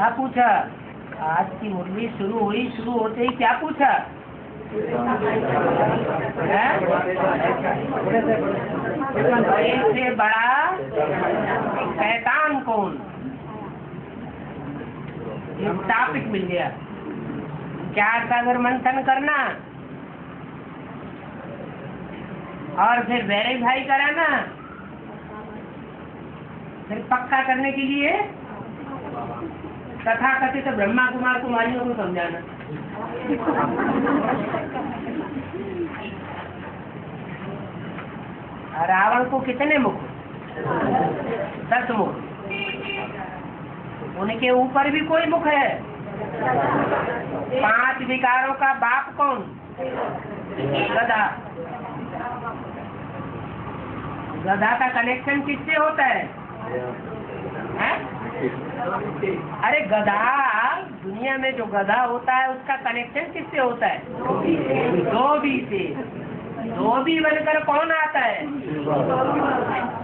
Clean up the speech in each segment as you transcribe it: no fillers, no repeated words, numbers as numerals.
क्या पूछा? आज की मुरली शुरू हुई, शुरू होते ही क्या पूछा? से बड़ा शैतान कौन? ये टॉपिक मिल गया। चार सागर मंथन करना और फिर वेरीफाई कराना, फिर पक्का करने के लिए तथा कथित ब्रह्मा कुमार कुमारियों को समझाना। रावण को कितने मुख? 10 मुख। उनके ऊपर भी कोई मुख है? 5 विकारों का बाप कौन? गधा। गधा का कनेक्शन किससे होता है? अरे गधा, दुनिया में जो गधा होता है उसका कनेक्शन किससे होता है? धोबी से। धोबी बनकर कौन आता है?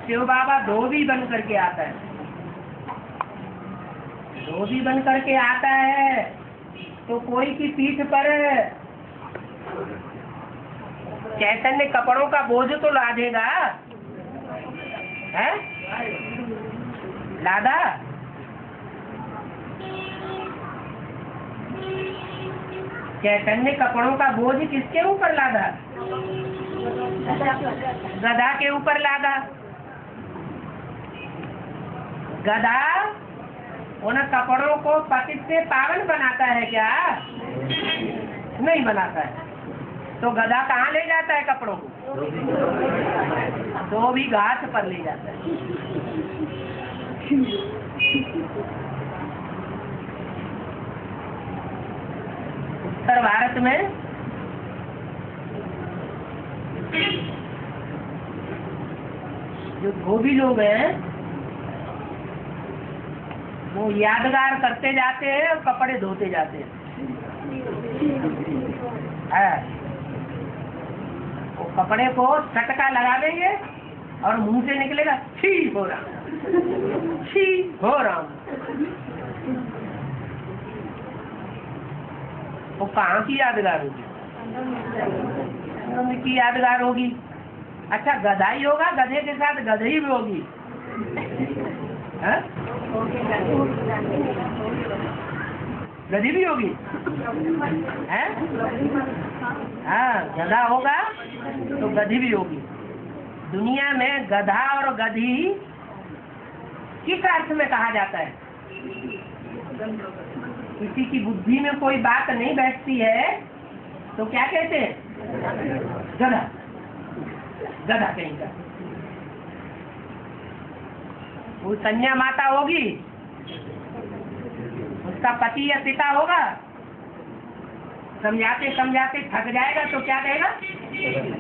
शिव बाबा धोबी बन करके आता है। धोबी बन करके आता है तो कोई की पीठ पर चैतन्य कपड़ों का बोझ तो लादेगा, है? लादा? चैतन्य कपड़ों का बोझ किसके ऊपर लादा? गधा के ऊपर लादा। गधा उन कपड़ों को पतित से पावन बनाता है क्या? नहीं बनाता है। तो गधा कहाँ ले जाता है कपड़ों को? तो भी घाट पर ले जाता है। उत्तर भारत में जो धोबी लोग हैं वो यादगार करते जाते हैं और कपड़े धोते जाते हैं। वो कपड़े को सटका लगा देंगे और मुंह से निकलेगा छी हो राम, छी हो राम। वो कहाँ की यादगार होगी? की यादगार होगी। अच्छा गधा ही होगा, गधे के साथ गधे भी होगी। गधी भी होगी, है? हाँ, गधा होगा तो गधी भी होगी। दुनिया में गधा और गधी किस अर्थ में कहा जाता है? किसी की बुद्धि में कोई बात नहीं बैठती है तो क्या कहते हैं? गधा। गधा कहेंगे। वो कन्या माता होगी, उसका पति या पिता होगा, समझाते समझाते थक जाएगा तो क्या कहेगा?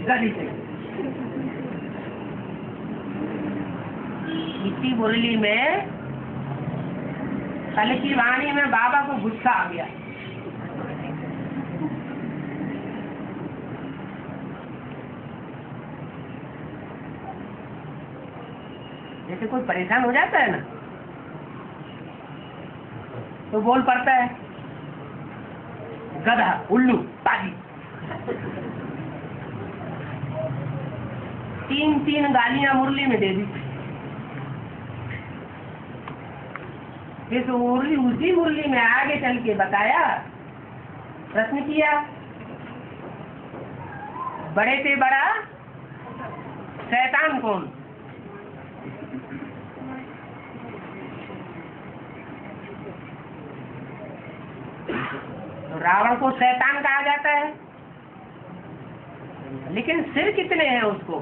गधी से। इसी मुरली में कल की वाणी में बाबा को गुस्सा आ गया। जैसे कोई परेशान हो जाता है ना तो बोल पड़ता है गधा, उल्लू, पाजी। 3 गालियां मुरली में दे दी। फिर उसी मुरली में आगे चल के बताया, प्रश्न किया, बड़े से बड़ा शैतान कौन? तो रावण को शैतान कहा जाता है, लेकिन सिर कितने हैं उसको?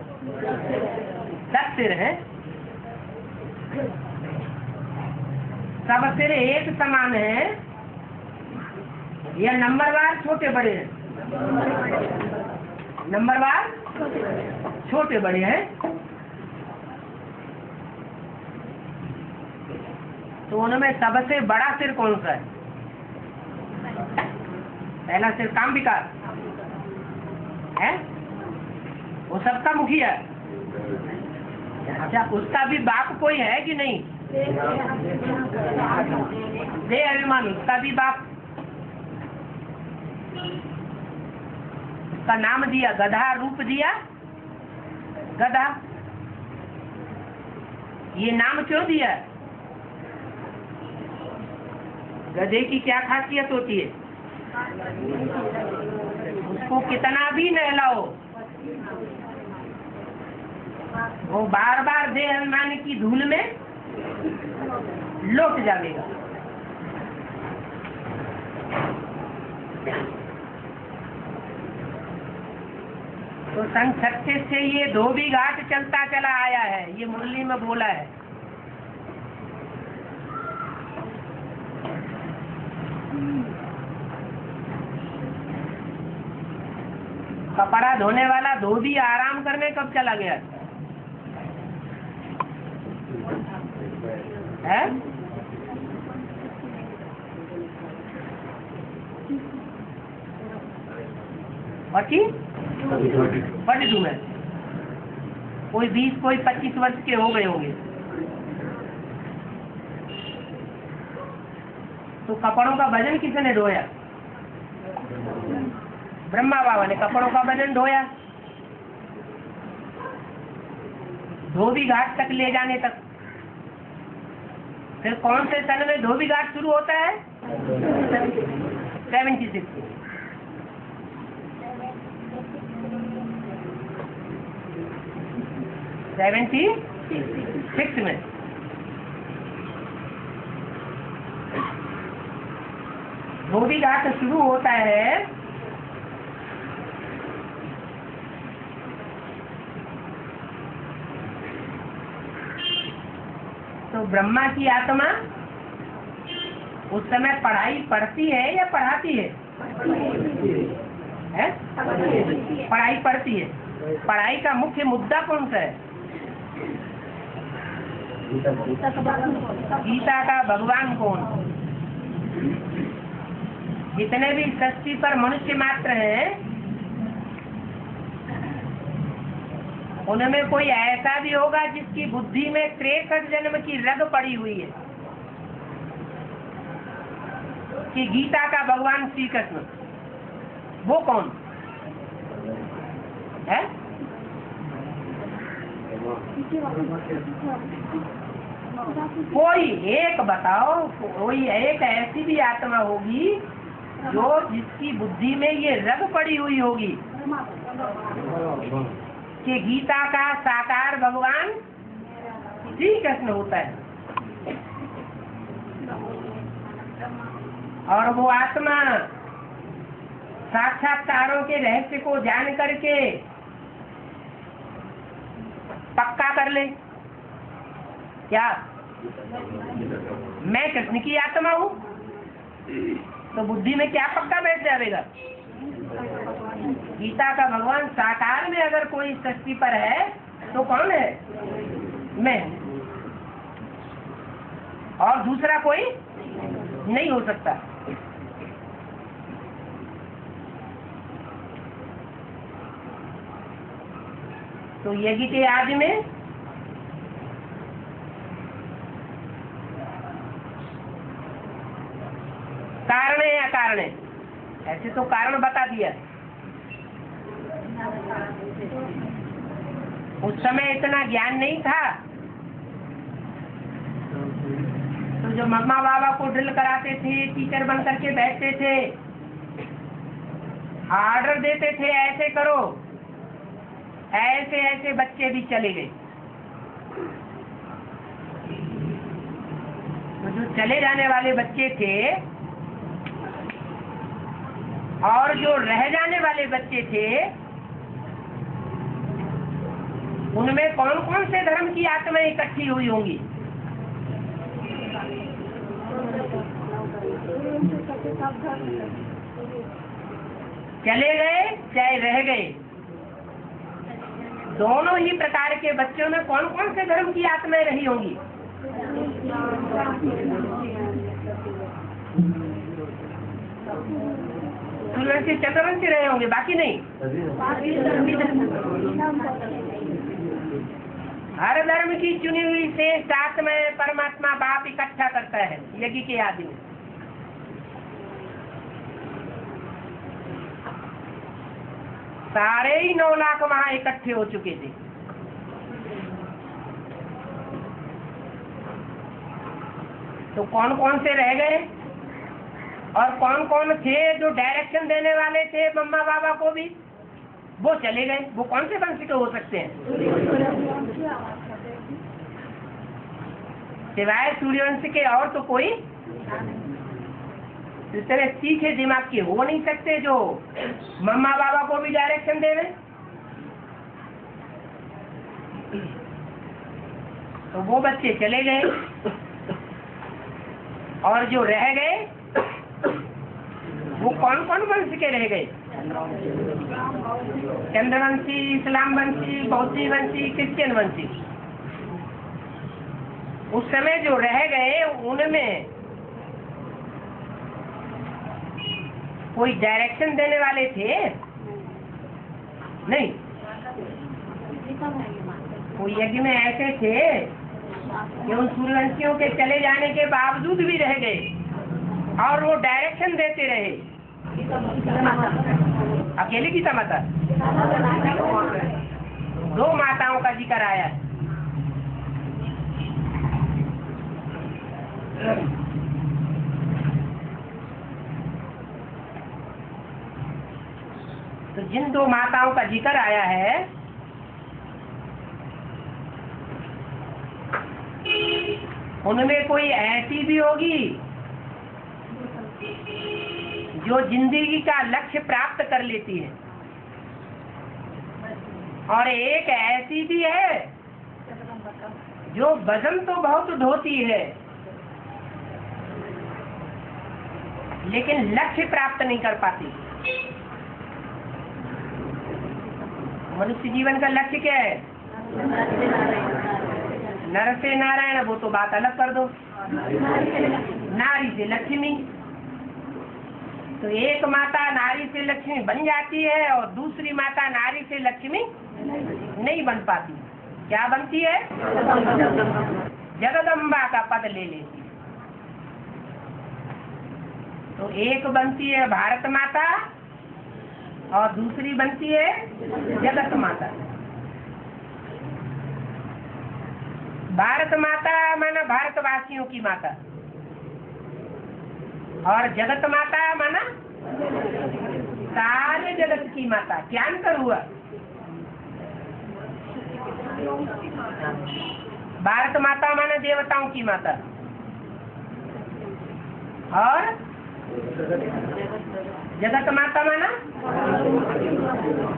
10 सिर हैं। सब सिर एक समान है या नंबरवार छोटे बड़े हैं? नंबरवार छोटे बड़े हैं। तो उनमें सबसे बड़ा सिर कौन सा है? पहला सिर काम विकार है, वो सबका मुखिया है। अच्छा, उसका भी बाप कोई है कि नहीं? देह अभिमानी, उसका भी बाप। उसका नाम दिया गधा, रूप दिया गधा। ये नाम क्यों दिया? गधे की क्या खासियत होती है? उसको कितना भी नहलाओ वो बार बार देह अभिमान की धूल में लौट जाएगा। तो सन 36 से ये धोबी घाट चलता चला आया है, ये मुरली में बोला है। कपड़ा धोने वाला धोबी आराम करने कब चला गया है? पची 42 में कोई 20 कोई 25 वर्ष के हो गए होंगे। तो कपड़ों का वजन किसने ढोया? ब्रह्मा बाबा ने कपड़ों का वजन ढोया। धोबी घाट तक ले जाने तक। फिर कौन से सन में धोबी घाट शुरू होता है? 76 में। धोबी घाट शुरू होता है तो ब्रह्मा की आत्मा उस समय पढ़ाई पढ़ती है या पढ़ाती है? पढ़ाई पढ़ती है। पढ़ाई का मुख्य मुद्दा कौन सा है? गीता का भगवान कौन? जितने भी सृष्टि पर मनुष्य मात्र हैं उनमें कोई ऐसा भी होगा जिसकी बुद्धि में 63 जन्म की रग पड़ी हुई है कि गीता का भगवान श्री कृष्ण। वो कौन है? कोई एक बताओ, कोई एक ऐसी भी आत्मा होगी जो जिसकी बुद्धि में ये रग पड़ी हुई होगी कि गीता का साकार भगवान श्री कृष्ण होता है। और वो आत्मा साक्षात्कारों के रहस्य को जान करके पक्का कर ले क्या मैं कृष्ण की आत्मा हूँ, तो बुद्धि में क्या पक्का बैठ जाएगा? गीता का भगवान साकार में अगर कोई सृष्टि पर है तो कौन है? मैं। और दूसरा कोई नहीं हो सकता। तो यज्ञ के आदि में कारण है या कारण है? ऐसे तो कारण बता दिया। उस समय इतना ज्ञान नहीं था तो जो मम्मा बाबा को ड्रिल कराते थे, टीचर बन करके बैठते थे, ऑर्डर देते थे ऐसे करो, ऐसे ऐसे बच्चे भी चले गए। तो जो चले जाने वाले बच्चे थे और जो रह जाने वाले बच्चे थे उनमें कौन कौन से धर्म की आत्माएं इकट्ठी हुई होंगी? चले गए चाहे रह गए, दोनों ही प्रकार के बच्चों में कौन कौन से धर्म की आत्माएं रही होंगी? सूर्यवंशी चंद्रवंशी रहे होंगे, बाकी नहीं। हर धर्म की चुनी हुई श्रेष्ठ आत्माएं परमात्मा बाप इकट्ठा करता है यज्ञ के आदि में। सारे ही 9 लाख वहां इकट्ठे हो चुके थे। तो कौन कौन से रह गए और कौन कौन थे जो डायरेक्शन देने वाले थे मम्मा बाबा को भी, वो चले गए। वो कौन से वंश के हो सकते हैं सिवाय सूर्यवंश के? और तो कोई इस तरह सीखे दिमाग के हो नहीं सकते जो मम्मा बाबा को भी डायरेक्शन दे रहे। तो वो बच्चे चले गए और जो रह गए वो कौन कौन वंश के रह गए? चंद्रवंशी, इस्लाम वंशी, बौद्धी वंशी, क्रिश्चियन वंशी। उस समय जो रह गए उनमें कोई डायरेक्शन देने वाले थे नहीं। कोई यज्ञ में ऐसे थे कि उन सूर्यवंशियों के चले जाने के बावजूद भी रह गए और वो डायरेक्शन देते रहे। अकेले गीता माता, 2 माताओं का जिक्र आया। तो जिन 2 माताओं का जिक्र आया है उनमें कोई ऐसी भी होगी जो जिंदगी का लक्ष्य प्राप्त कर लेती है और एक ऐसी भी है जो वजन तो बहुत ढोती है लेकिन लक्ष्य प्राप्त नहीं कर पाती। मनुष्य जीवन का लक्ष्य क्या है? नर से नारायण, वो तो बात अलग कर दो। नारी से लक्ष्मी। तो एक माता नारी से लक्ष्मी बन जाती है और दूसरी माता नारी से लक्ष्मी नहीं बन पाती। क्या बनती है? जगदम्बा का पद ले लेती है। तो एक बनती है भारत माता और दूसरी बनती है जगत माता। भारत माता माना भारतवासियों की माता और जगत माता माना सारे जगत की माता। क्या अंतर हुआ? भारत माता माना देवताओं की माता और जगत माता माना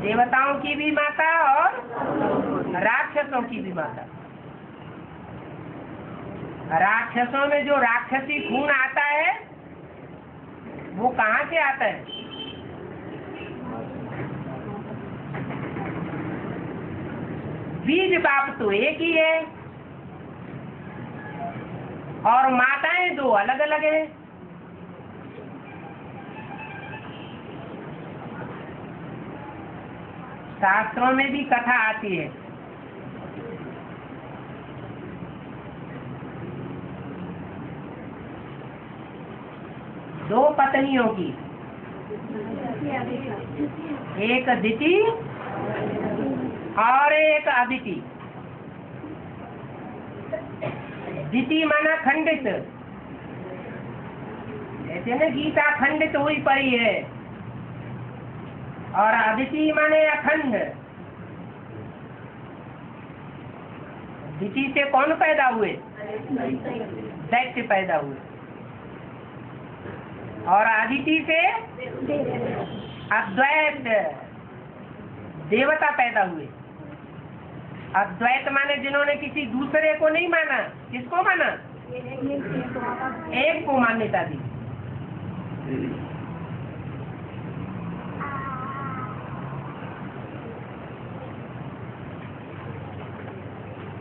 देवताओं की भी माता और राक्षसों की भी माता। राक्षसों में जो राक्षसी खून आता है वो कहाँ से आता है? बीज बाप तो एक ही है और माताएं 2 अलग अलग हैं। शास्त्रों में भी कथा आती है। दो पत्नियों की, एक दिति और एक अदिति। दिति माना खंडित, ऐसे ना गीता खंडित हुई पड़ी है, और अदिति माने अखंड। दिति से कौन पैदा हुए? दैत्य पैदा हुए। और अदिति से अद्वैत देवता पैदा हुए। अद्वैत माने जिन्होंने किसी दूसरे को नहीं माना। किसको माना? एक को मान्यता दी।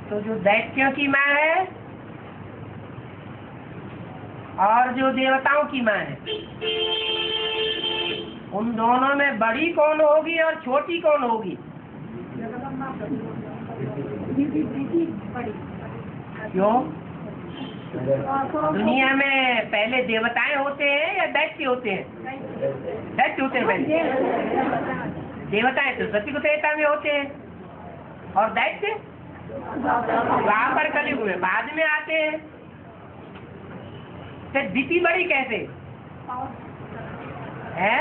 तो जो दैत्यों की माँ है और जो देवताओं की माँ है, उन दोनों में बड़ी कौन होगी और छोटी कौन होगी? क्यों? दुनिया में पहले देवताएं होते हैं या दैत्य होते हैं? दैत्य होते हैं पहले। देवताएं तो सत्युग त्रेता में होते हैं और दैत्य द्वापर कलयुग में बाद में आते हैं। तो दिति बड़ी कैसे है?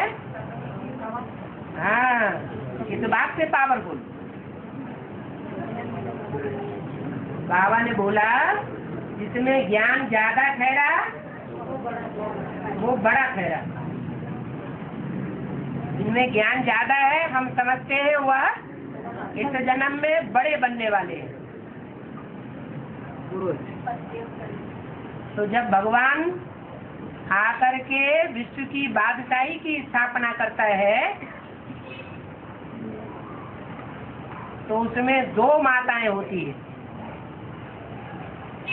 हाँ, इस बात से पावरफुल। बाबा ने बोला जिसमें ज्ञान ज्यादा ठहरा वो बड़ा ठहरा। जिनमें ज्ञान ज्यादा है हम समझते हैं वह इस जन्म में बड़े बनने वाले हैं। तो जब भगवान आकर के विश्व की बादशाही की स्थापना करता है तो उसमें दो माताएं होती है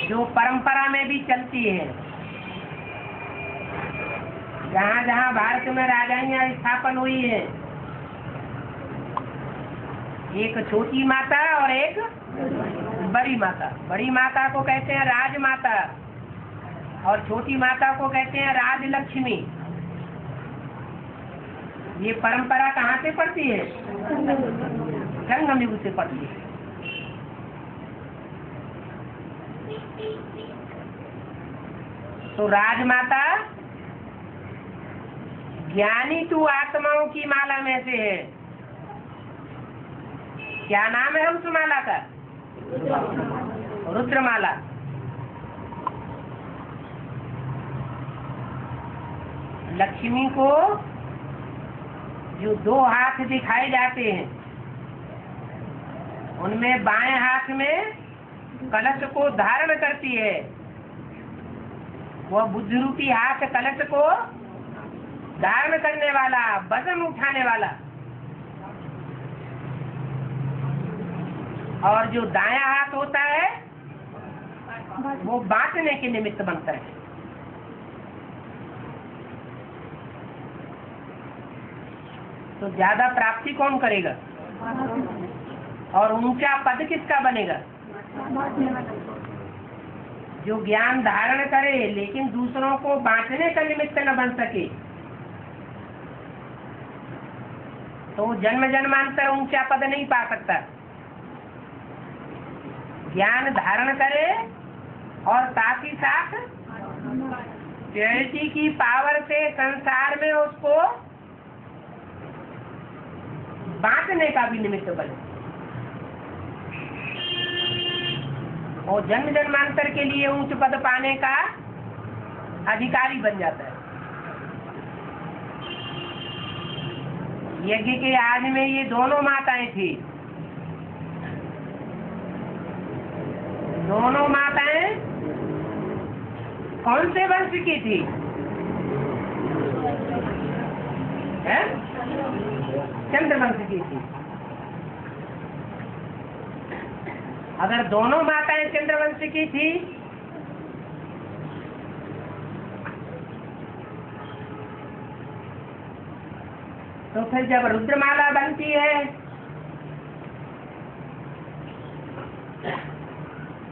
जो परंपरा में भी चलती है। जहाँ जहाँ भारत में राजाइयाँ स्थापन हुई है, एक छोटी माता और एक बड़ी माता। बड़ी माता को कहते हैं राजमाता और छोटी माता को कहते हैं राजलक्ष्मी। ये परंपरा कहाँ से पड़ती है? संगम युग से पड़ती है। तो राजमाता ज्ञानी तू आत्माओं की माला में से है। क्या नाम है उस माला का? रुद्रमाला। लक्ष्मी को जो दो हाथ दिखाए जाते हैं उनमें बाएं हाथ में कलश को धारण करती है। वह बुद्ध रूपी हाथ कलश को धारण करने वाला, वजन उठाने वाला। और जो दायां हाथ होता है वो बांटने के निमित्त बनता है। तो ज्यादा प्राप्ति कौन करेगा और ऊंचा पद किसका बनेगा? जो ज्ञान धारण करे लेकिन दूसरों को बांटने का निमित्त न बन सके तो जन्म जन्मांतर ऊंचा पद नहीं पा सकता। ज्ञान धारण करे और साथ ही साथ चैरिटी की पावर से संसार में उसको बांटने का भी निमित्त बने और जन्म जन्मांतर के लिए ऊंच पद पाने का अधिकारी बन जाता है। यज्ञ के आज में ये दोनों माताएं थी। दोनों माताएं कौन से वंश की थी? चंद्रवंश की थी। अगर दोनों माताएं चंद्रवंश की थी तो फिर जब रुद्रमाला बनती है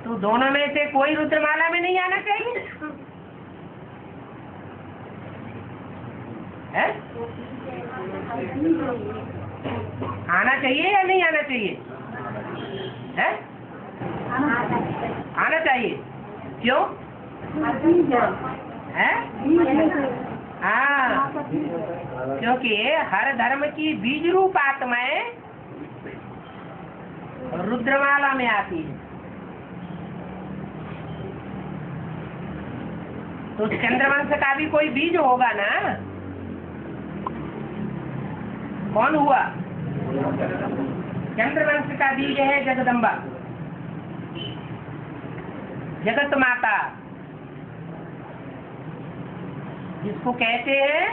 तो दोनों में से कोई रुद्रमाला में नहीं आना चाहिए है? आना चाहिए या नहीं आना चाहिए है? आना चाहिए। क्यों है? हाँ, क्योंकि हर धर्म की बीज रूप आत्माएं रुद्रमाला में आती है। तो चंद्रवंश का भी कोई बीज होगा ना? कौन हुआ? चंद्रवंश का बीज है जगदम्बा, जगत माता, जिसको कहते हैं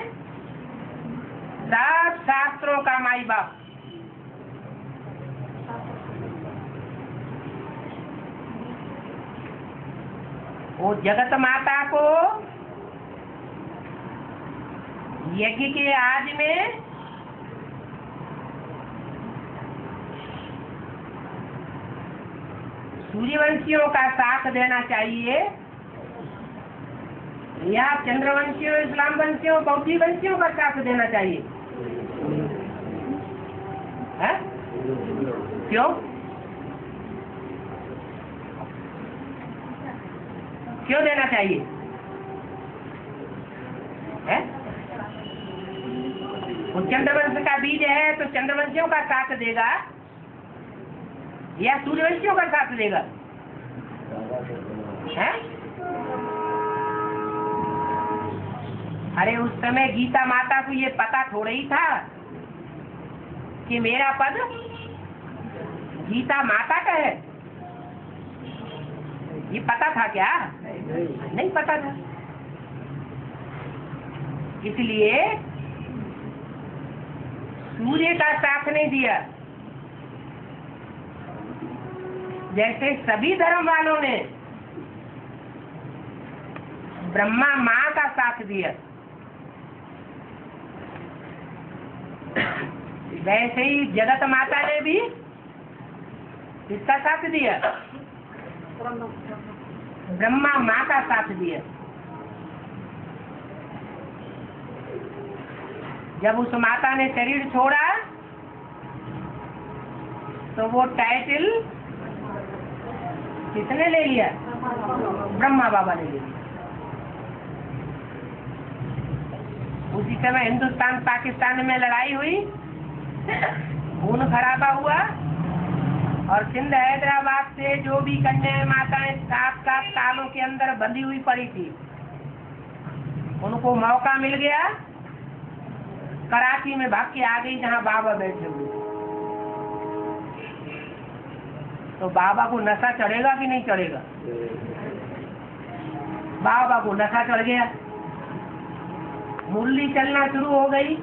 सात शास्त्रों का माई बाप। वो जगत माता को यज्ञ के आज में सूर्यवंशियों का साथ देना चाहिए या चंद्रवंशियों, इस्लाम वंशियों, बौद्धी वंशियों का साथ देना चाहिए? है? क्यों? क्यों देना चाहिए? है? वो चंद्रवंश का बीज है तो चंद्रवंशियों का साथ देगा या सूर्यवंशियों का साथ देगा? है? अरे उस समय गीता माता को ये पता थोड़ा ही था कि मेरा पद गीता माता का है। ये पता था क्या? नहीं पता था। इसलिए सूर्य का साथ नहीं दिया। जैसे सभी धर्म वालों ने ब्रह्मा माँ का साथ दिया, वैसे ही जगत माता ने भी किसका साथ दिया? ब्रह्मा माँ का साथ दिया। जब उस माता ने शरीर छोड़ा तो वो टाइटल किसने ले लिया? ब्रह्मा बाबा ने ले लिया। उसी समय हिंदुस्तान पाकिस्तान में लड़ाई हुई, खून खराबा हुआ और सिंध हैदराबाद से जो भी कन्या माताएं 7-7 सालों के अंदर बंधी हुई पड़ी थी, उनको मौका मिल गया, कराची में भाग के आ गई जहां बाबा बैठे हुए। तो बाबा को नशा चढ़ेगा कि नहीं चढ़ेगा? बाबा को नशा चढ़ गया, मुरली चलना शुरू हो गई।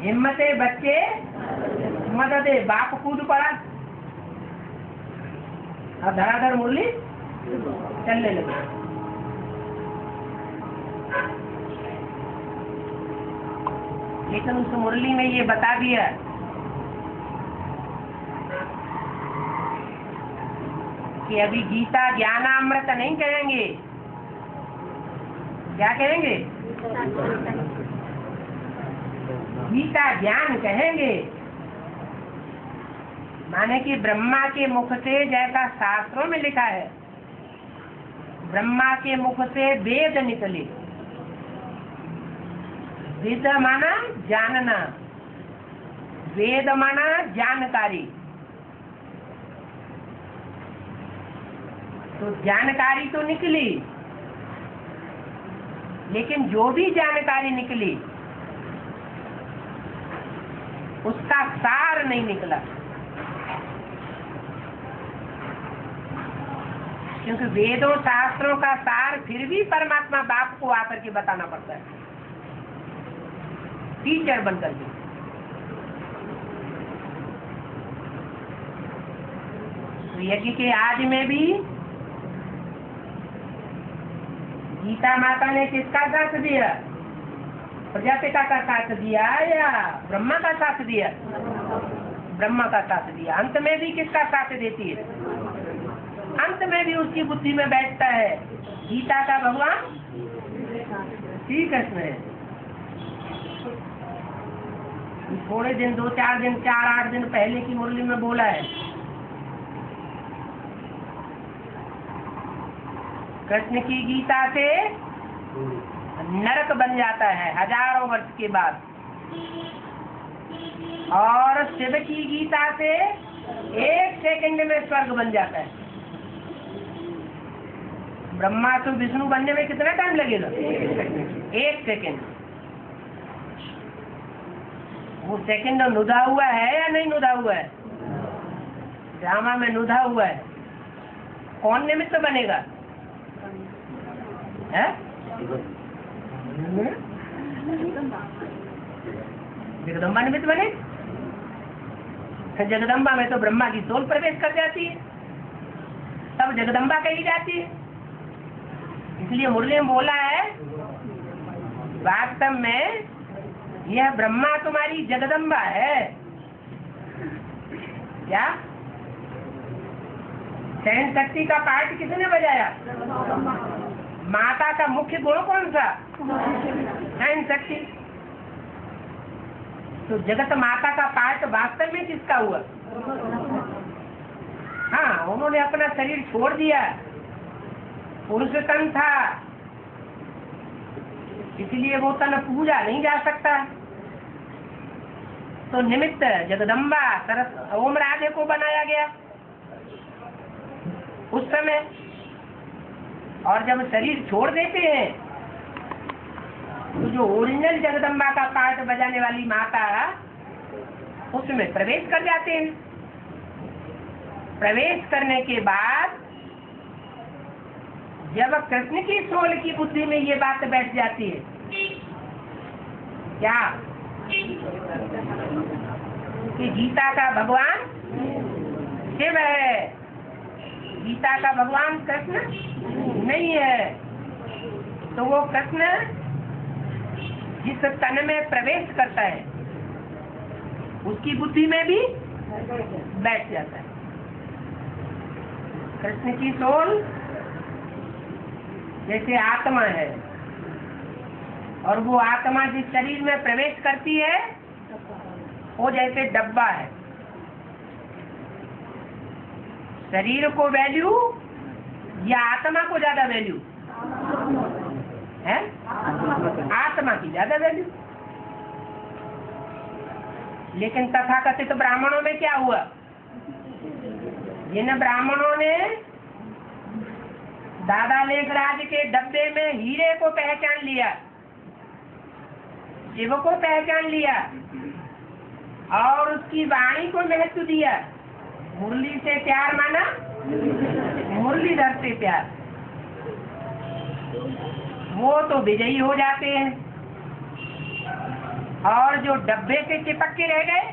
हिम्मते बच्चे मददे, बाप कूद पड़ा, अब धड़ाधड़ मुरली चलने लगी। लेकिन उस मुरली में ये बता दिया कि अभी गीता ज्ञानामृत नहीं कहेंगे। क्या कहेंगे? गीता ज्ञान कहेंगे। माने कि ब्रह्मा के मुख से, जैसा शास्त्रों में लिखा है, ब्रह्मा के मुख से वेद निकले। वेद माना जानना, वेद माना जानकारी। तो जानकारी तो निकली, लेकिन जो भी जानकारी निकली उसका सार नहीं निकला, क्योंकि वेदों शास्त्रों का सार फिर भी परमात्मा बाप को आकर के बताना पड़ता है, टीचर बनकर के। तो यज्ञ के आदि में भी गीता माता ने किसका साथ दिया? प्रजापिता का साथ दिया या ब्रह्मा का साथ दिया? ब्रह्मा का साथ दिया। अंत में भी किसका साथ देती है? अंत में भी उसकी बुद्धि में बैठता है गीता का भगवान श्री कृष्ण है। थोड़े दिन, 2-4 दिन, 4-8 दिन पहले की मुरली में बोला है, कृष्ण की गीता से नरक बन जाता है हजारों वर्ष के बाद, और शिव की गीता से 1 सेकंड में स्वर्ग बन जाता है। ब्रह्मा तो विष्णु बनने में कितना टाइम लगेगा? 1 सेकंड। वो सेकंड नुदा हुआ है या नहीं नुदा हुआ है? ड्रामा में नुदा हुआ है। कौन निमित्त बनेगा? है? जगदम्बा निमित्त बने। जगदम्बा में तो ब्रह्मा की सोल प्रवेश कर जाती है, तब जगदम्बा कही जाती है। इसलिए मुरली में बोला है, वास्तव में यह ब्रह्मा तुम्हारी जगदम्बा है। क्या? सहन शक्ति का पार्ट किसने बजाया? माता का मुख्य गुण कौन सा? सहन शक्ति। तो जगत माता का पार्ट वास्तव में किसका हुआ? हाँ, उन्होंने अपना शरीर छोड़ दिया, पुरुष तन था, इसलिए वो तन पूजा नहीं जा सकता। तो निमित्त जगदम्बा सरस ओम राधे को बनाया गया उस समय। और जब शरीर छोड़ देते हैं तो जो ओरिजिनल जगदम्बा का पार्ट बजाने वाली माता उसमें प्रवेश कर जाते हैं। प्रवेश करने के बाद जब कृष्ण की सोल की बुद्धि में ये बात बैठ जाती है, क्या कि गीता का भगवान शिव है, गीता का भगवान कृष्ण नहीं है, तो वो कृष्ण जिस तन में प्रवेश करता है उसकी बुद्धि में भी बैठ जाता है। कृष्ण की सोल जैसे आत्मा है, और वो आत्मा जिस शरीर में प्रवेश करती है वो जैसे डब्बा है। शरीर को वैल्यू या आत्मा को ज्यादा वैल्यू है? आत्मा की ज्यादा वैल्यू। लेकिन तथाकथित ब्राह्मणों में क्या हुआ? जिन ब्राह्मणों ने दादा लेखराज के डब्बे में हीरे को पहचान लिया, शिव को पहचान लिया और उसकी वाणी को महत्व दिया, मुरली से प्यार माना, मुरलीधर से प्यार, वो तो विजयी हो जाते हैं। और जो डब्बे से चिपक के रह गए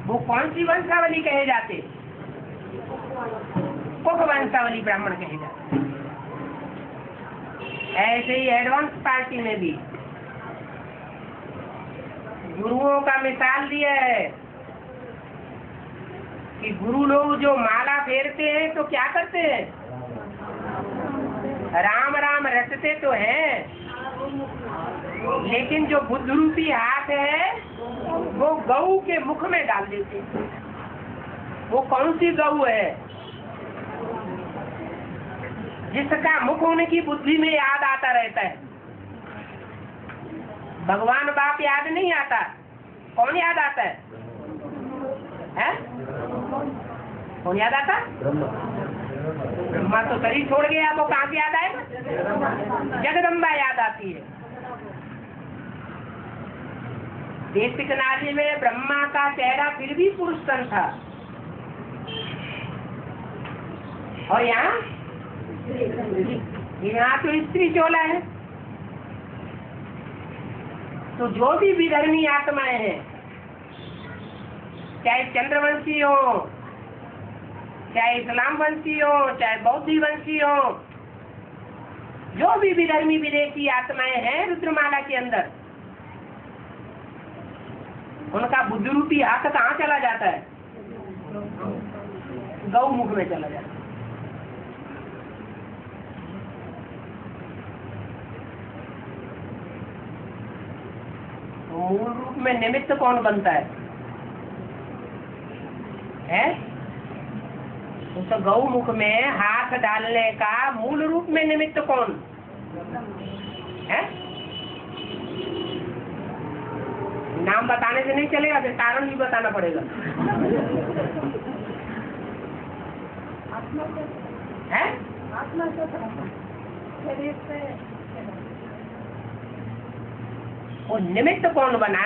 वो कौन सी वंशावली कहे जाते? कुक वंशावली ब्राह्मण कहे जाते। ऐसे ही एडवांस पार्टी में भी गुरुओं का मिसाल दिया है कि गुरु लोग जो माला फेरते हैं तो क्या करते हैं? राम राम रटते तो हैं, लेकिन जो बुद्ध रूपी हाथ है वो गऊ के मुख में डाल देते हैं। वो कौन सी गऊ है? जिसका मुख उनकी बुद्धि में याद आता रहता है। भगवान बाप याद नहीं आता, कौन याद आता है? कौन याद आता? ब्रह्मा तो शरीर छोड़ गया, वो कहाँ से याद आएगा? जगदम्बा याद आती है। देशिक नारी में ब्रह्मा का चेहरा फिर भी पुरुष तन था, और यहाँ तो स्त्री चोला है। तो जो भी विधर्मी आत्माएं हैं, चाहे चंद्रवंशी हो, चाहे इस्लाम वंशी हो, चाहे बौद्धी वंशी हो, जो भी विधर्मी विदेशी आत्माएं हैं रुद्रमाला के अंदर, उनका बुद्ध रूपी हाथ कहाँ चला जाता है? गौ मुख में चला जाता है। मूल रूप में निमित्त कौन बनता है? उस गौ मुख में हाथ डालने का मूल रूप में निमित्त कौन है? नाम बताने से नहीं चलेगा, फिर कारण भी बताना पड़ेगा। है? वो निमित्त कौन बना?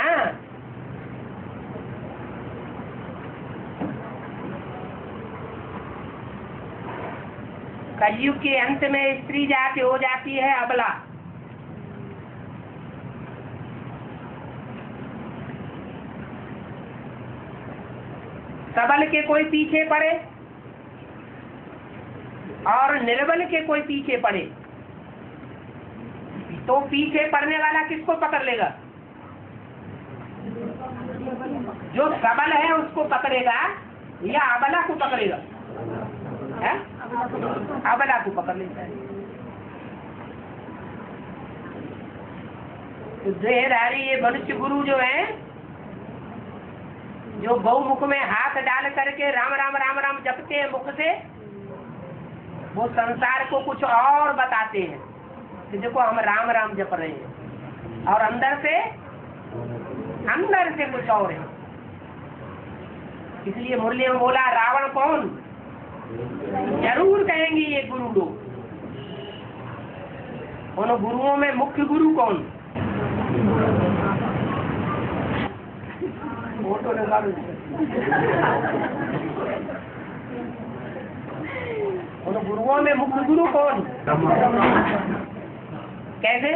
कलयुग के अंत में स्त्री जाति हो जाती है अबला। सबल के कोई पीछे पड़े और निर्बल के कोई पीछे पड़े, तो पीछे पड़ने वाला किसको पकड़ लेगा? जो सबल है उसको पकड़ेगा या अबला को पकड़ेगा? है, अबला को पकड़ लेता है। तो देहधारी ये मनुष्य गुरु जो है, जो गौमुख में हाथ डाल करके राम राम राम राम जपते हैं मुख से, वो संसार को कुछ और बताते हैं कि देखो हम राम राम जप रहे हैं, और अंदर से कुछ और है। इसलिए मुरली में बोला रावण कौन, जरूर कहेंगे ये गुरु लोग। उन गुरुओं में मुख्य गुरु कौन? फोटो लगा दो। उन गुरुओं में मुख्य गुरु कौन? कैसे?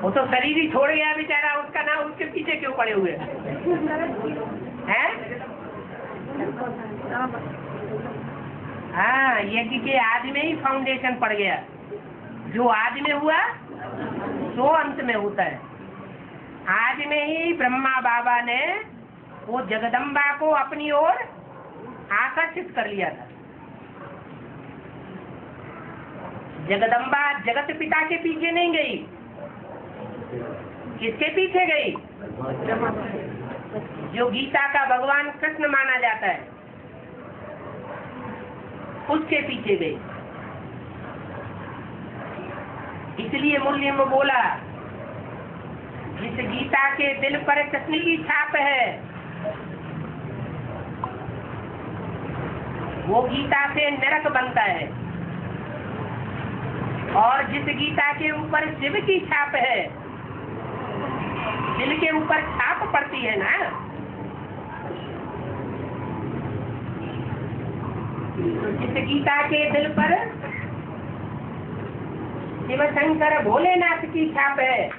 वो तो शरीर ही छोड़ गया बेचारा, उसका नाम उसके पीछे क्यों पड़े हुए हैं? हाँ, यज्ञ के आदि में ही फाउंडेशन पड़ गया। जो आदि में हुआ सो अंत में होता है। आज में ही ब्रह्मा बाबा ने वो जगदम्बा को अपनी ओर आकर्षित कर लिया था। जगदम्बा जगत पिता के पीछे नहीं गई, किसके पीछे गई? जो गीता का भगवान कृष्ण माना जाता है, उसके पीछे गई। इसलिए मुरली में बोला, जिस गीता के दिल पर कृष्ण की छाप है, वो गीता से नरक बनता है, और जिस गीता के ऊपर शिव की छाप है, दिल के ऊपर छाप पड़ती है ना, तो जिस गीता के दिल पर शिव शंकर भोलेनाथ की छाप है,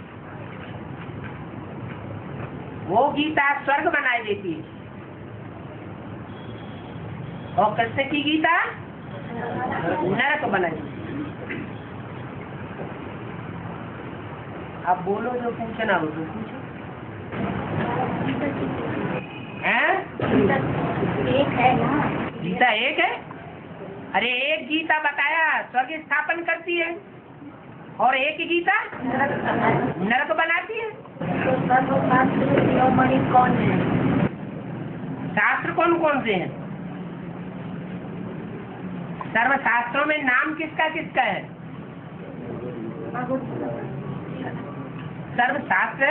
वो गीता स्वर्ग बनाई देती है, और कृष्ण की गीता नरक बनाई। अब बोलो, जो पूछना हो तो पूछो। एक है ना, गीता एक है? अरे एक गीता बताया स्वर्ग स्थापन करती है, और एक गीता नरक बनाती है। तो सर्वशास्त्र शिरोमणि कौन है? शास्त्र कौन कौन से हैं? सर्वशास्त्रों में नाम किसका किसका है? सर्वशास्त्र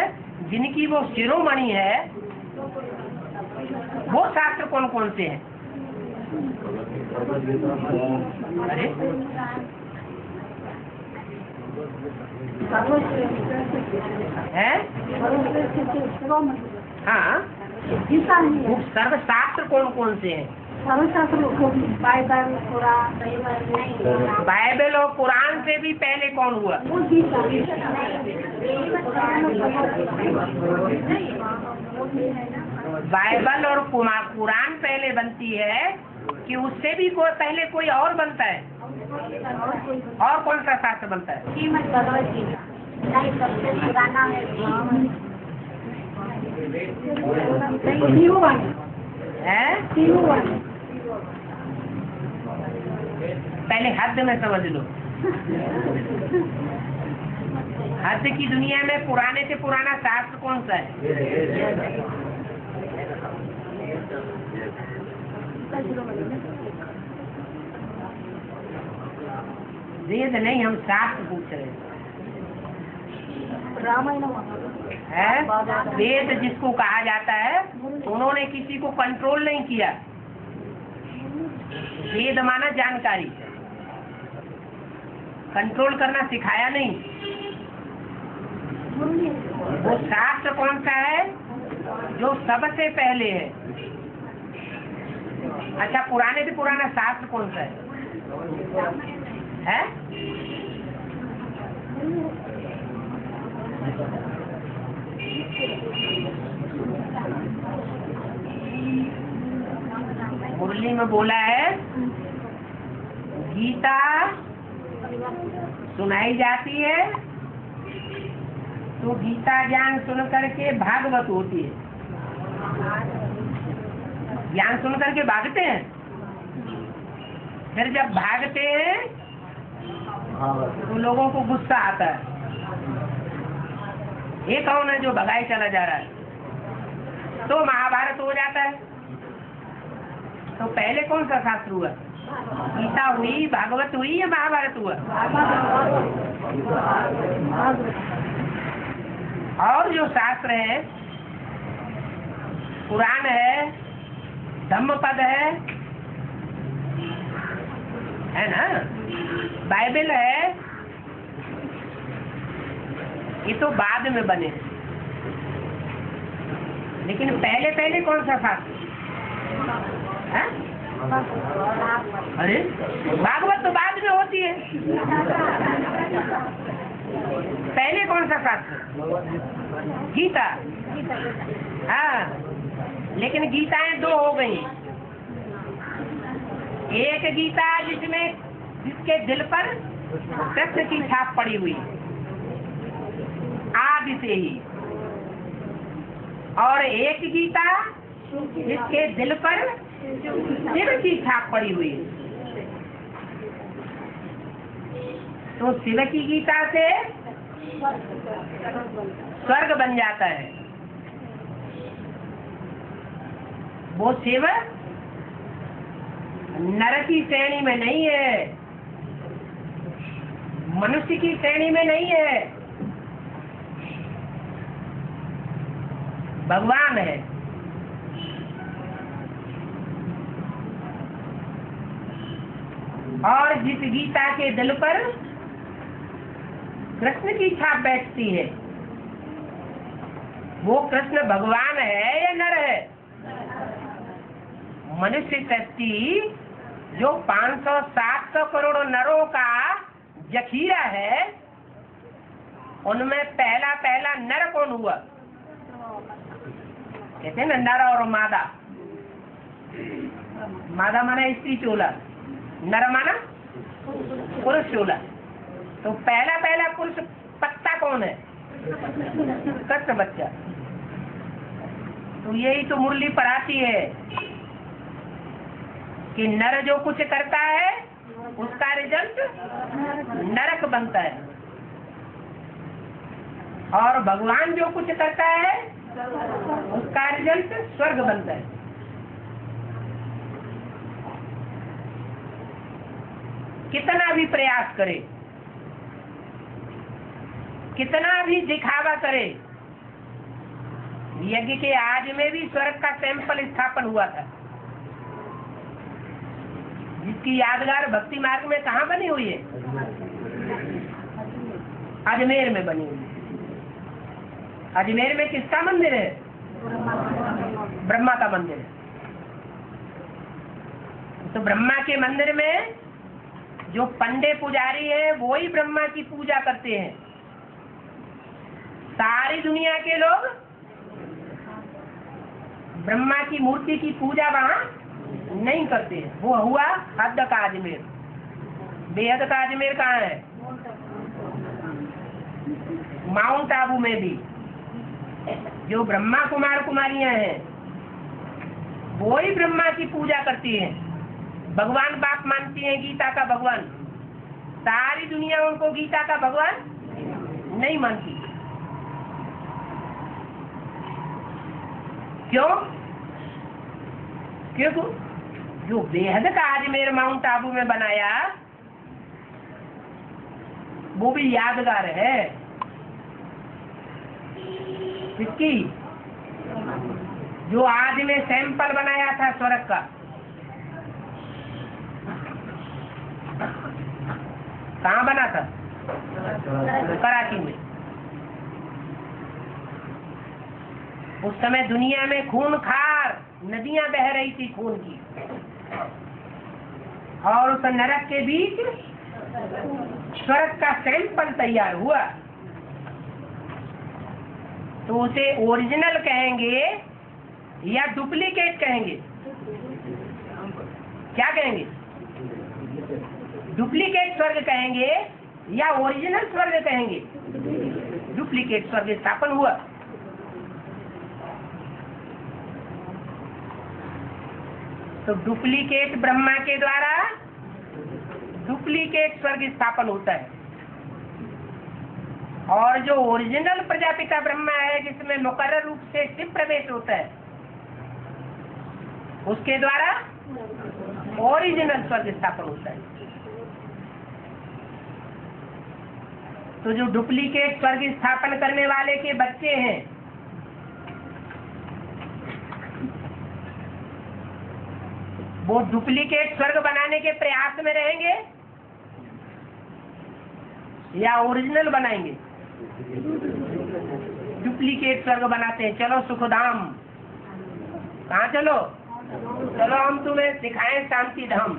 जिनकी वो शिरोमणि है, वो शास्त्र कौन कौन से हैं? अरे है? हाँ, वो सर्वशास्त्र कौन कौन से हैं? बाइबल और कुरान से भी पहले कौन हुआ? बाइबल और कुरान पहले बनती है कि उससे भी पहले कोई और बनता है? और कौन सा शास्त्र बनता है? श्रीमद् भगवत गीता सबसे पुराना है। पहले हद में समझ लो। हद की दुनिया में पुराने से पुराना शास्त्र कौन सा है? वेद नहीं, हम शास्त्र पूछ रहे हैं। रामायण है वेद जिसको कहा जाता है, उन्होंने किसी को कंट्रोल नहीं किया। वेद माना जानकारी, कंट्रोल करना सिखाया नहीं। वो शास्त्र कौन सा है जो सबसे पहले है? अच्छा, पुराने से पुराना शास्त्र कौन सा है? मुरली में बोला है, गीता सुनाई जाती है तो गीता ज्ञान सुन करके भागवत होती है। ज्ञान सुन करके भागते हैं, फिर जब भागते हैं तो लोगों को गुस्सा आता है, ये कौन है जो भगाए चला जा रहा है, तो महाभारत हो जाता है। तो पहले कौन सा शास्त्र हुआ? गीता हुई, भागवत हुई या महाभारत हुआ? और जो शास्त्र है, पुराण है, धम्मपद है ना, बाइबल है, ये तो बाद में बने। लेकिन पहले पहले कौन सा शास्त्र है? अरे भागवत तो बाद में होती है, पहले कौन सा शास्त्र? गीता। हाँ, लेकिन गीताएं दो हो गई। एक गीता जिसके दिल पर कृष्ण की छाप पड़ी हुई आदि से ही, और एक गीता जिसके दिल पर शिव की छाप पड़ी हुई। तो शिव की गीता से स्वर्ग बन जाता है। वो शिव नर की श्रेणी में नहीं है, मनुष्य की श्रेणी में नहीं है, भगवान है। और जिस गीता के दिल पर कृष्ण की छाप बैठती है, वो कृष्ण भगवान है या नर है? मनुष्य सृष्टि जो 500-700 करोड़ नरों का जखीरा है, उनमें पहला नर कौन हुआ? कहते हैं ना, नर और मादा। मादा माना स्त्री चोला, नर माना पुरुष चोला। तो पहला पुरुष पत्ता कौन है? कृष्ण बच्चा। तो यही तो मुरली पढ़ाती है कि नर जो कुछ करता है उसका रिजल्ट नरक बनता है, और भगवान जो कुछ करता है उसका रिजल्ट स्वर्ग बनता है। कितना भी प्रयास करे, कितना भी दिखावा करे, यज्ञ के आज में भी स्वर्ग का टेम्पल स्थापन हुआ था, जिसकी यादगार भक्ति मार्ग में कहाँ बनी हुई है? अजमेर में बनी हुई है। अजमेर में किसका मंदिर है? ब्रह्मा का मंदिर है। तो ब्रह्मा के मंदिर में जो पंडे पुजारी हैं वो ही ब्रह्मा की पूजा करते हैं। सारी दुनिया के लोग ब्रह्मा की मूर्ति की पूजा वहाँ नहीं करते। वो हुआ हद का अजमेर। बेहद का अजमेर कहाँ है? माउंट आबू में भी जो ब्रह्मा कुमार कुमारियां हैं वो ही ब्रह्मा की पूजा करती हैं, भगवान बाप मानती हैं, गीता का भगवान। सारी दुनिया उनको गीता का भगवान नहीं मानती। क्यों? क्योंकि जो बेहद का अजमेर माउंट आबू में बनाया वो भी यादगार है। इसकी जो आज में सैंपल बनाया था स्वर्ग का, कहाँ बना था? कराची में। उस समय दुनिया में खूनखार नदियां बह रही थी खून की, और उस नरक के बीच स्वर्ग का सैंपल तैयार हुआ। तो उसे ओरिजिनल कहेंगे या डुप्लीकेट कहेंगे? क्या कहेंगे? डुप्लीकेट स्वर्ग कहेंगे या ओरिजिनल स्वर्ग कहेंगे? डुप्लीकेट स्वर्ग स्थापन हुआ। तो डुप्लीकेट ब्रह्मा के द्वारा डुप्लीकेट स्वर्ग स्थापन होता है। और जो ओरिजिनल प्रजापिता ब्रह्मा है, जिसमें मुकर्रर रूप से शिव प्रवेश होता है, उसके द्वारा ओरिजिनल स्वर्ग स्थापन होता है। तो जो डुप्लीकेट स्वर्ग स्थापन करने वाले के बच्चे हैं, वो डुप्लीकेट स्वर्ग बनाने के प्रयास में रहेंगे या ओरिजिनल बनाएंगे? डुप्लीकेट स्वर्ग बनाते हैं। चलो सुखधाम, कहाँ चलो? चलो हम तुम्हें सिखाएं शांति धाम।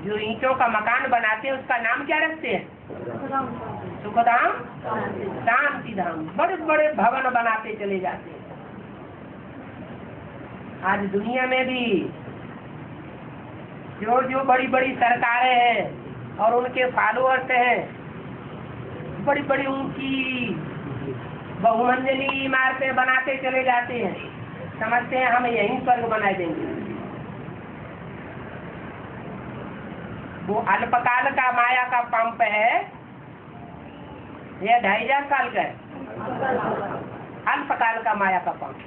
जो ईंटों का मकान बनाते हैं उसका नाम क्या रखते हैं? सुखधाम, शांति धाम। बड़े बड़े भवन बनाते चले जाते हैं। आज दुनिया में भी जो जो बड़ी बड़ी सरकारें हैं और उनके फॉलोअर्स हैं, बड़ी बड़ी ऊंची बहुमंजिली इमारतें बनाते चले जाते हैं, समझते हैं हमें यही स्वर्ग बना देंगे। वो अल्पकाल का माया का पंप है या 2500 साल का है? अल्पकाल का माया का पंप।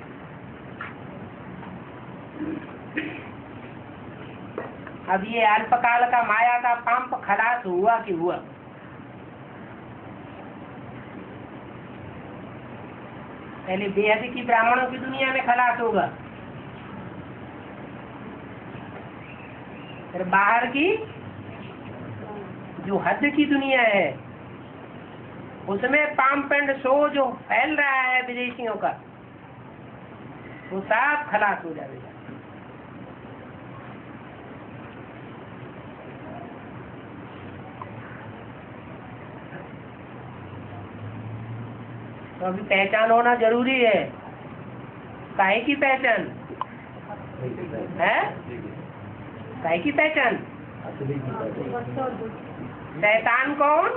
अब ये अल्पकाल का माया का पंप खलास हुआ कि हुआ? पहले बेहद की ब्राह्मणों की दुनिया में खलास होगा, फिर बाहर की जो हद की दुनिया है उसमें पंप एंड शो जो फैल रहा है विदेशियों का, वो सब खलास हो जाएगा। तो अभी पहचान होना जरूरी है। काहे की पहचान है? काहे की पहचान? शैतान कौन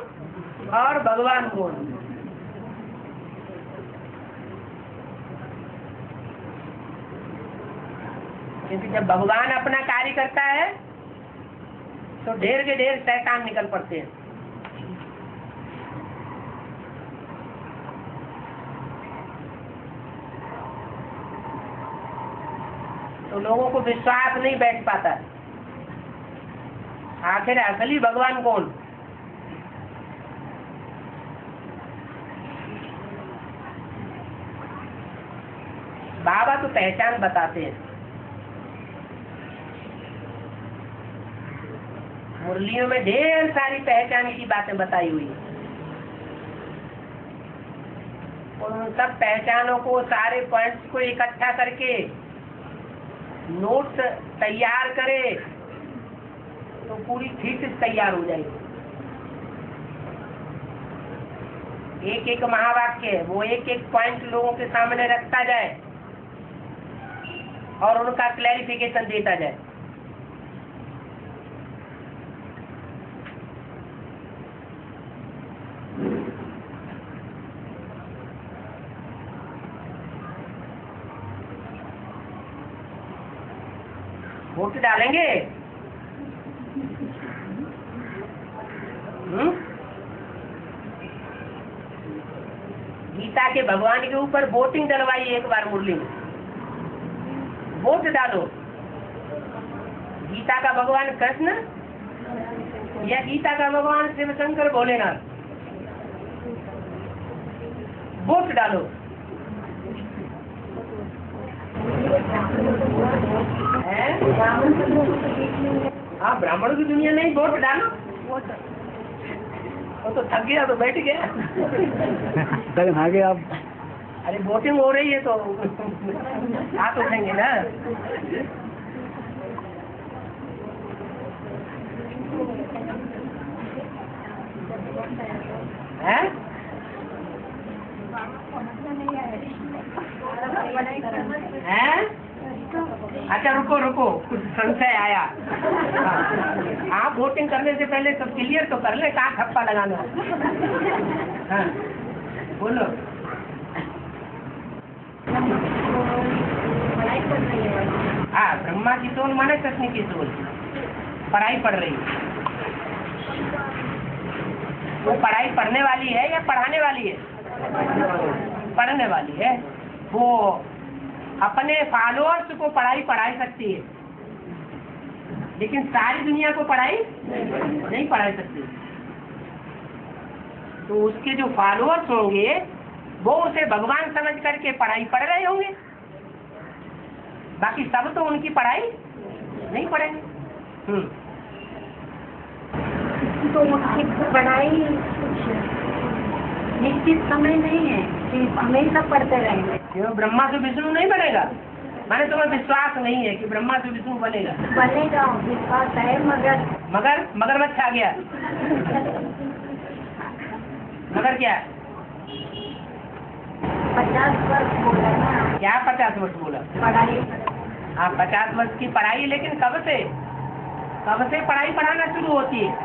और भगवान कौन? क्योंकि जब भगवान अपना कार्य करता है तो ढेर के ढेर शैतान निकल पड़ते हैं। तो लोगों को विश्वास नहीं बैठ पाता। आखिर असली भगवान कौन? बाबा तो पहचान बताते हैं। मुरलियों में ढेर सारी पहचान की बातें बताई हुई है। उन सब पहचानों को, सारे पॉइंट्स को इकट्ठा करके नोट्स तैयार करे तो पूरी थीसिस तैयार हो जाएगी। एक एक महावाक्य वो एक एक पॉइंट लोगों के सामने रखता जाए और उनका क्लैरिफिकेशन देता जाए। वोट डालेंगे? गीता के भगवान के ऊपर वोटिंग डलवाइए एक बार मुरली में। वोट डालो। गीता का भगवान कृष्ण या गीता का भगवान शिव शंकर भोलेनाथ? वोट डालो। हाँ, ब्राह्मणों की दुनिया नहीं, वोट डालो। वो तो थक गया तो बैठ गया। आगे आप। अरे वोटिंग हो रही है तो हाथ उठेंगे ना। है? अच्छा रुको रुको, कुछ संशय आया। आप वोटिंग करने से पहले सब क्लियर तो कर ले, कहाँ ठप्पा लगाना। हाँ बोलो। हाँ, ब्रह्मा की सोल माने कृष्ण की सोल। पढ़ाई पढ़ रही है। वो पढ़ाई पढ़ने वाली है या पढ़ाने वाली है? पढ़ने वाली है। वो अपने फॉलोअर्स को पढ़ाई पढ़ा सकती है, लेकिन सारी दुनिया को पढ़ाई नहीं पढ़ा सकती। तो उसके जो फॉलोअर्स होंगे वो उसे भगवान समझ करके पढ़ाई पढ़ रहे होंगे, बाकी सब तो उनकी पढ़ाई नहीं पढ़ेंगे। तो उसकी पढ़ाई निश्चित समय नहीं है कि हमेशा पढ़ते रहेंगे। क्यों ब्रह्मा से विष्णु नहीं बनेगा? माने तुम्हें विश्वास नहीं है कि ब्रह्मा से विष्णु बनेगा? बनेगा, विश्वास है, मगर मगरमच्छ आ गया। मगर क्या 50 वर्ष बोला ना। क्या 50 वर्ष बोला? पढ़ाई। हाँ 50 वर्ष की पढ़ाई, लेकिन कब से पढ़ाई पढ़ाना शुरू होती है?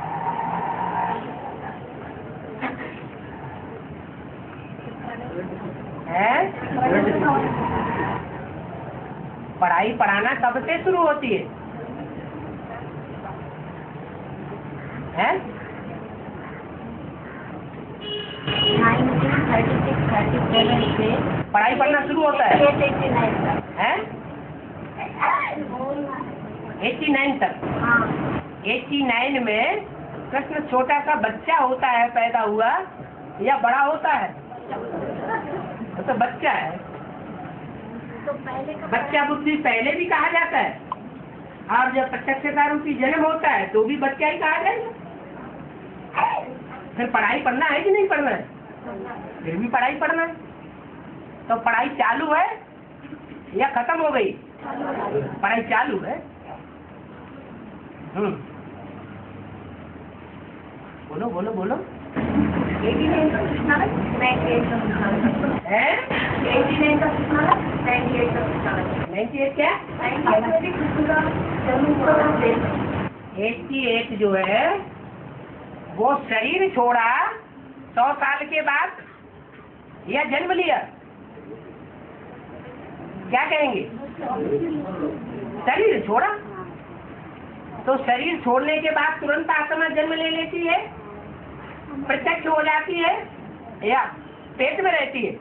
पढ़ाई पढ़ाना कब से शुरू होती है? हैं? 1936-37 से पढ़ाई पढ़ना शुरू होता है? 89 तक। हैं? 89 तक। हाँ। 89 में कृष्ण छोटा सा बच्चा होता है, पैदा हुआ, या बड़ा होता है? तो बच्चा है। तो पहले का बच्चा बुद्धि पहले भी कहा जाता है, और जब प्रत्यक्षता रूपी जन्म होता है तो भी बच्चा ही कहा जाएगा। फिर पढ़ाई पढ़ना है कि नहीं पढ़ना है? फिर भी पढ़ाई पढ़ना है। तो पढ़ाई चालू है या खत्म हो गई? पढ़ाई चालू है। बोलो बोलो बोलो। 89 का कितना है? 98 का कितना है? है 89 का कितना है? 98 का कितना है? 98 क्या? 88 जो है वो शरीर छोड़ा 100 साल के बाद या जन्म लिया? क्या कहेंगे? शरीर छोड़ा। तो शरीर छोड़ने के बाद तुरंत आत्मा जन्म ले लेती है, प्रत्यक्ष हो जाती है, या पेट में रहती है?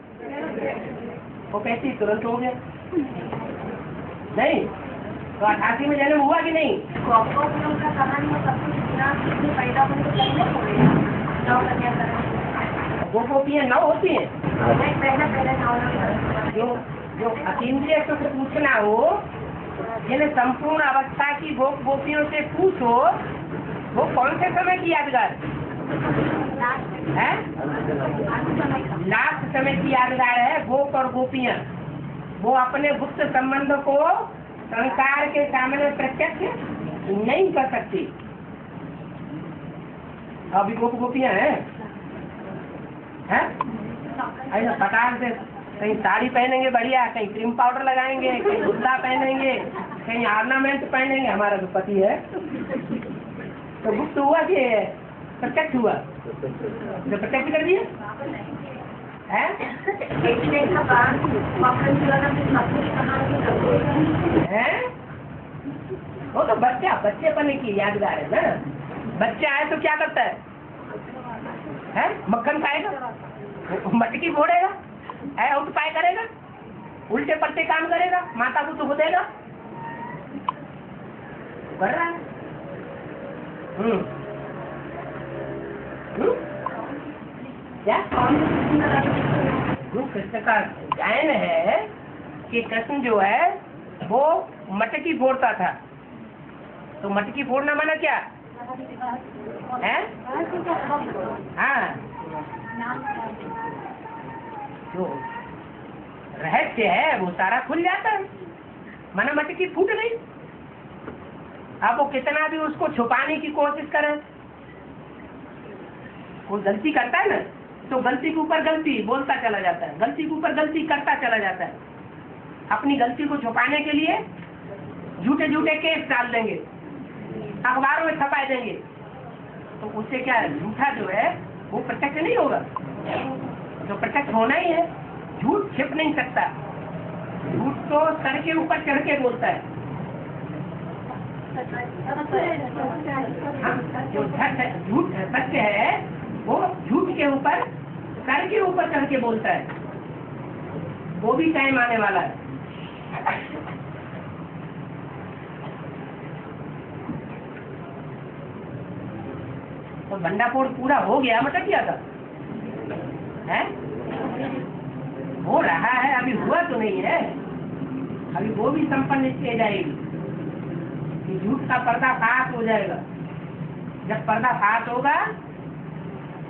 वो कहती है तुरंत हो गया। नहीं तो 88 में जन्म हुआ कि नहीं? गोपियों का कहानी में सब कुछ इतना पैदा होने को पहले हो गया। 9 कन्या करें। वो गोपियाँ 9 होती हैं। पहले 9 जो अतीन्द्रिय सुख पूछना हो, जिन्हें संपूर्ण अवस्था की गोपियों से पूछो, वो कौन से समय की यादगार है? लास्ट समय की यादगार है। गोप और गोपियाँ वो अपने गुप्त संबंध को संसार के सामने प्रत्यक्ष नहीं कर सकती। अभी गोपियाँ हैं, ऐसा पटाख से कहीं साड़ी पहनेंगे बढ़िया, कहीं क्रीम पाउडर लगाएंगे, कहीं गुड्डा पहनेंगे, कहीं ऑर्नामेंट पहनेंगे। हमारा जो पति है तो गुप्त हुआ कि प्रत्यक्ष हुआ? जो प्रत्यक्ष कर दिया है। वो तो बच्चेपन की यादगार है ना। बच्चा आए तो क्या करता है? मक्खन खाएगा, मटकी फोड़ेगा, आउट पाए करेगा, उल्टे पलटे काम करेगा, माता को दुख देगा, कर रहा है। क्या कृष्ण का गायन है कि कृष्ण जो है वो मटकी फोड़ता था। तो मटकी फोड़ना माना क्या है? हाँ, जो रहस्य है वो सारा खुल जाता है। माना मटकी फूट गई, अब वो कितना भी उसको छुपाने की कोशिश करे, वो गलती करता है ना, तो गलती के ऊपर गलती बोलता चला जाता है, गलती के ऊपर गलती करता चला जाता है। अपनी गलती को छुपाने के लिए झूठे झूठे केस डाल देंगे, अखबारों में छपा देंगे, तो उससे क्या है, झूठा जो है वो प्रत्यक्ष नहीं होगा। तो प्रत्यक्ष होना ही है, झूठ छिप नहीं सकता। झूठ तो सर के ऊपर चढ़ के बोलता है, हाँ, जो झूठ सत्य है वो झूठ के ऊपर कर के ऊपर चढ़ के बोलता है, वो भी टाइम आने वाला है। तो भंडाफोड़ पूरा हो गया, मतलब क्या था है? हो रहा है, अभी हुआ तो नहीं है, अभी वो भी संपन्न स्टेज आएगी कि झूठ का पर्दाफाश हो जाएगा। जब पर्दाफाश होगा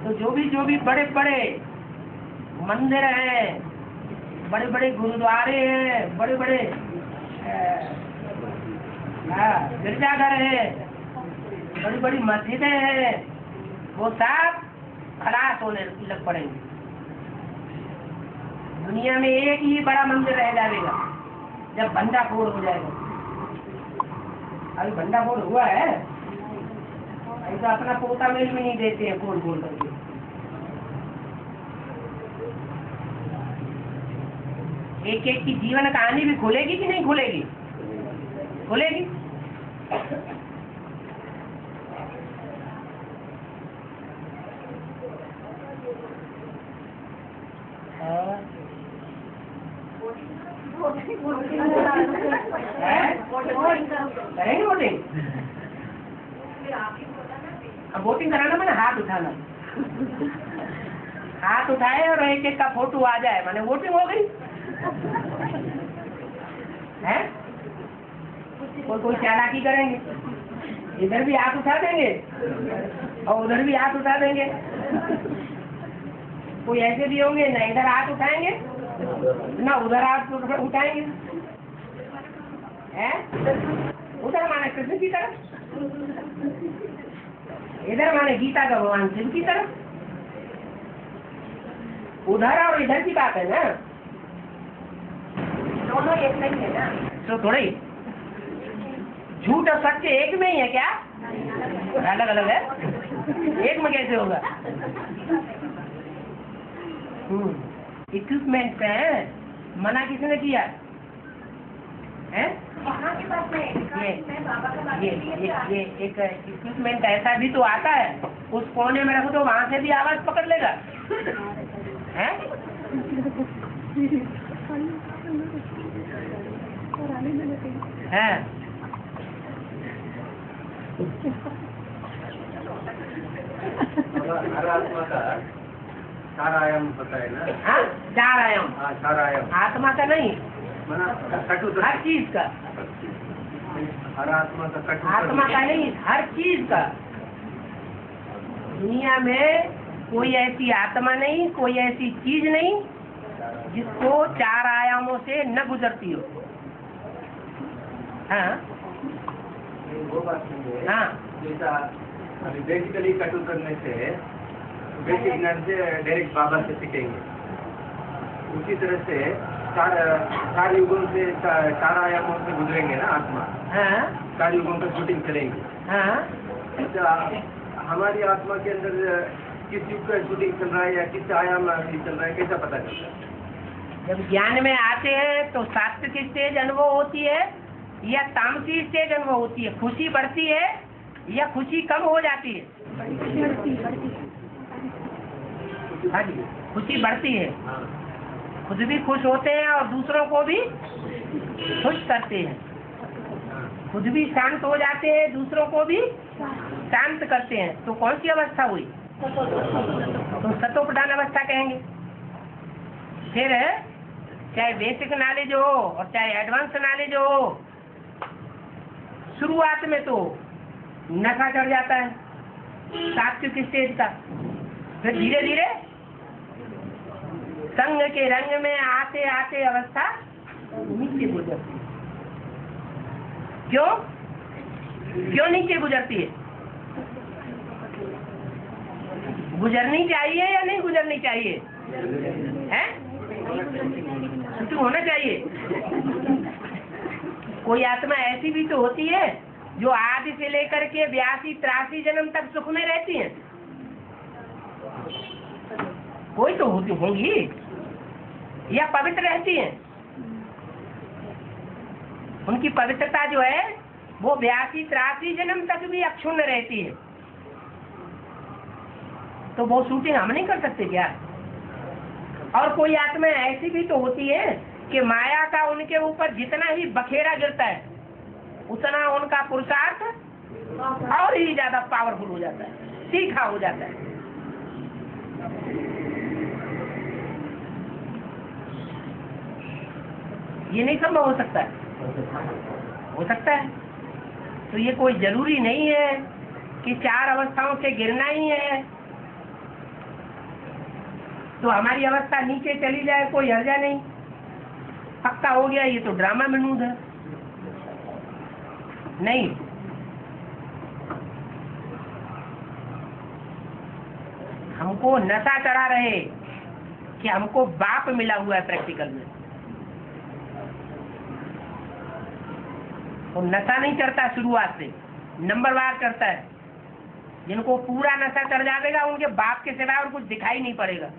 तो जो भी बड़े बड़े मंदिर हैं, बड़े बड़े गुरुद्वारे हैं, बड़े बड़े गिरजाघर हैं, बड़ी बड़ी मस्जिदें हैं, वो सब खलास होने लग पड़ेंगे। दुनिया में एक ही बड़ा मंदिर रह जाएगा जब भंडाफोड़ हो जाएगा। अभी भंडाफोड़ हुआ है, ऐसा अपना पोता मेल में नहीं देते हैं फोड़ फोड़ करके। एक एक की जीवन कहानी भी खुलेगी कि नहीं खुलेगी? खुलेगी। करेंगे वोटिंग? अब वोटिंग कराना मैंने हाथ उठाना, हाथ उठाए और एक एक का फोटो आ जाए, मैंने वोटिंग हो गई है। कोई चालाकी करेंगे, इधर भी हाथ उठा देंगे और उधर भी हाथ उठा देंगे। कोई ऐसे भी होंगे ना इधर हाथ उठाएंगे ना उधर हाथ उठाएंगे, हैं? उधर माने कृष्ण की तरफ, इधर माने गीता का भगवान शिव की तरफ। उधर और इधर की बात है ना, दोनों एक नहीं है ना। तो थोड़ी झूठ और सत्य एक में ही है क्या? अलग अलग है, एक में कैसे होगा? इक्विपमेंट पे है, मना किसने किया है? ये एक इक्विपमेंट ऐसा भी तो आता है, उस कोने में रखो तो वहां से भी आवाज पकड़ लेगा है? है हर आत्मा का 4 आयाम होता है ना? हाँ, 4 आयाम। हाँ, 4 आयाम। आत्मा का नहीं, हर चीज का। हर आत्मा का आत्मा का नहीं, हर चीज का। दुनिया में कोई ऐसी आत्मा नहीं, कोई ऐसी चीज नहीं जिसको 4 आयामों से न गुजरती हो। हाँ वो बात नहीं है। हाँ, जैसा अभी बेसिकली कटु करने से बेसिक ज्ञान से डायरेक्ट बाबा से सीखेंगे, उसी तरह से 4 युगों से 4 आयामों से गुजरेंगे ना आत्मा। हाँ, 4 युगों का शूटिंग करेंगे। हाँ। अच्छा, हमारी आत्मा के अंदर किस युग का शूटिंग चल रहा है या किस आयाम में चल रहा है, कैसा पता चलता है? जब ज्ञान में आते हैं तो सात्विक स्टेज अनुभव होती है या तामसी स्टेज अनुभव होती है? खुशी बढ़ती है या खुशी कम हो जाती है? हाँ जी, खुशी बढ़ती है। खुद भी खुश होते हैं और दूसरों को भी खुश करते हैं। खुद भी शांत हो जाते हैं, दूसरों को भी शांत करते हैं। तो कौन सी अवस्था हुई? तो सतोप्रधान अवस्था कहेंगे। फिर चाहे बेसिक नॉलेज हो और चाहे एडवांस नॉलेज हो, शुरुआत में तो नशा चढ़ जाता है सात्विक स्टेज का, फिर धीरे धीरे संग के रंग में आते आते अवस्था नीचे गुजरती है। क्यों नीचे गुजरती है? गुजरनी चाहिए या नहीं गुजरनी चाहिए? हैं? कुछ होना चाहिए। कोई आत्मा ऐसी भी तो होती है जो आदि से लेकर के 82-83 जन्म तक सुख में रहती है। कोई तो होती होंगी या पवित्र रहती है। उनकी पवित्रता जो है वो 82-83 जन्म तक भी अक्षुण्ण रहती है। तो वो शूटिंग हम नहीं कर सकते क्या? और कोई आत्मा ऐसी भी तो होती है कि माया का उनके ऊपर जितना ही बखेरा गिरता है उतना उनका पुरुषार्थ और ही ज्यादा पावरफुल हो जाता है, तीखा हो जाता है। ये नहीं संभव हो सकता है? हो सकता है। तो ये कोई जरूरी नहीं है कि 4 अवस्थाओं से गिरना ही है तो हमारी अवस्था नीचे चली जाए, कोई हर्जा नहीं, पक्का हो गया। ये तो ड्रामा मनूद है। नहीं, हमको नशा चढ़ा रहे कि हमको बाप मिला हुआ है प्रैक्टिकल में। तो नशा नहीं चढ़ता शुरुआत से, नंबरवार चढ़ता है। जिनको पूरा नशा चढ़ जाएगा उनके बाप के सिवाय और कुछ दिखाई नहीं पड़ेगा।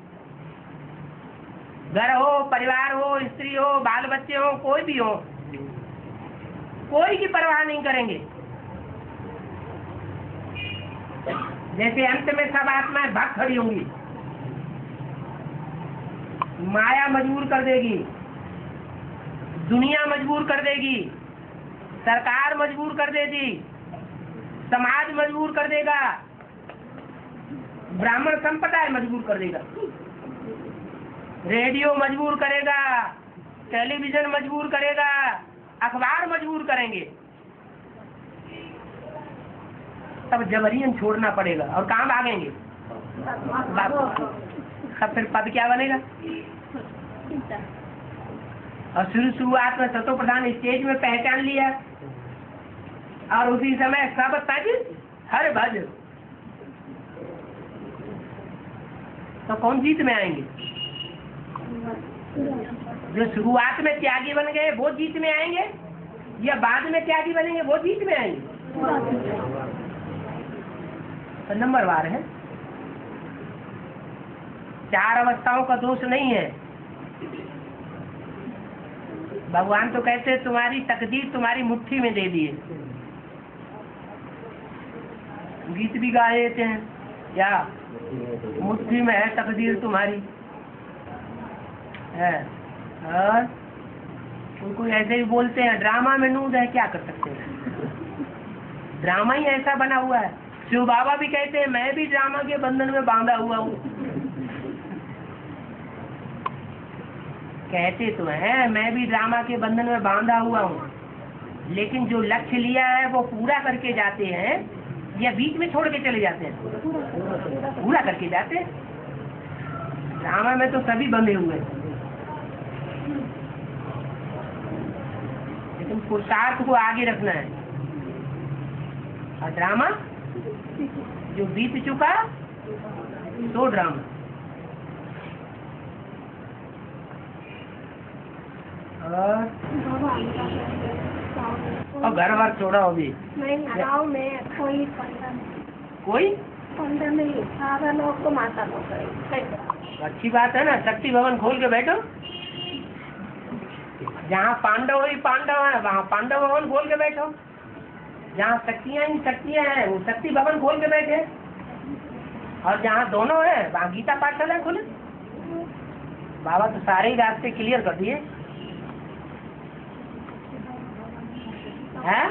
घर हो, परिवार हो, स्त्री हो, बाल बच्चे हो, कोई भी हो, कोई की परवाह नहीं करेंगे। जैसे अंत में सब आत्माएं भाग खड़ी होंगी, माया मजबूर कर देगी, दुनिया मजबूर कर देगी, सरकार मजबूर कर देगी, समाज मजबूर कर देगा, ब्राह्मण संप्रदाय मजबूर कर देगा, रेडियो मजबूर करेगा, टेलीविजन मजबूर करेगा, अखबार मजबूर करेंगे। तब जबरियन छोड़ना पड़ेगा और कहाँ भागेंगे? तब फिर पद क्या बनेगा? और शुरुआत में सतो प्रधान स्टेज में पहचान लिया और उसी समय सब तज हर भज, तो कौन जीत में आएंगे? जो शुरुआत में त्यागी बन गए वो जीत में आएंगे या बाद में त्यागी बनेंगे वो जीत में आएंगे? तो नंबरवार है। 4 अवस्थाओं का दोष नहीं है। भगवान तो कहते हैं तुम्हारी तकदीर तुम्हारी मुट्ठी में दे दिए। गीत भी गा देते हैं क्या? मुट्ठी में है तकदीर तुम्हारी है। और कोई ऐसे ही बोलते हैं ड्रामा में नूद है, क्या कर सकते हैं? ड्रामा ही ऐसा बना हुआ है। शिव बाबा भी कहते हैं मैं भी ड्रामा के बंधन में बांधा हुआ हूँ। कहते तो हैं मैं भी ड्रामा के बंधन में बांधा हुआ हूँ, लेकिन जो लक्ष्य लिया है वो पूरा करके जाते हैं या बीच में छोड़ के चले जाते हैं? पूरा करके जाते हैं। ड्रामा में तो सभी बंधे हुए हैं, लेकिन पुरुषार्थ को आगे रखना है। और ड्रामा जो बीत चुका तो ड्रामा। और घर बार छोड़ा हो भी गाँव में कोई पंडा नहीं, सारा लोग तो माता लोग है। अच्छी बात है ना, शक्ति भवन खोल के बैठो। जहाँ पांडव ही पांडव है वहाँ पांडव भवन खोल के बैठो। जहाँ शक्तियाँ ही शक्तियाँ हैं वो शक्ति भवन खोल के बैठे। और जहाँ दोनों है वहाँ गीता पाठशाला खुले। बाबा तो सारे ही रास्ते क्लियर कर दिए हैं।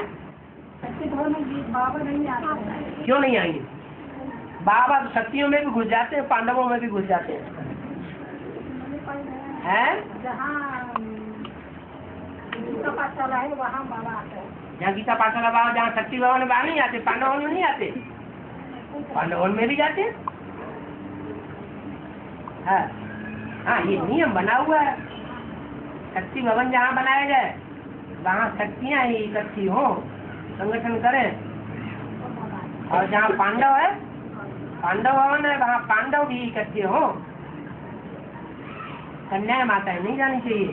बाबा नहीं आते। क्यों नहीं आएंगे? बाबा तो शक्तियों में भी घुस जाते हैं, पांडवों में भी घुस जाते हैं। जहाँ गीता पाठशाला है वहाँ बाबा आते हैं। जहाँ गीता पाठशाला बाबा, जहाँ शक्ति भवन वहाँ नहीं आते, पांडवों में नहीं आते, पांडवों में भी जाते हैं। हाँ, ये नियम बना हुआ है। शक्ति भवन जहाँ बनाया जाए वहाँ शक्तियाँ ही इकट्ठी हो, संगठन करें। और जहाँ पांडव है, पांडव भवन है, वहाँ पांडव भी इकट्ठे हो। कन्या माताएं नहीं जानी चाहिए।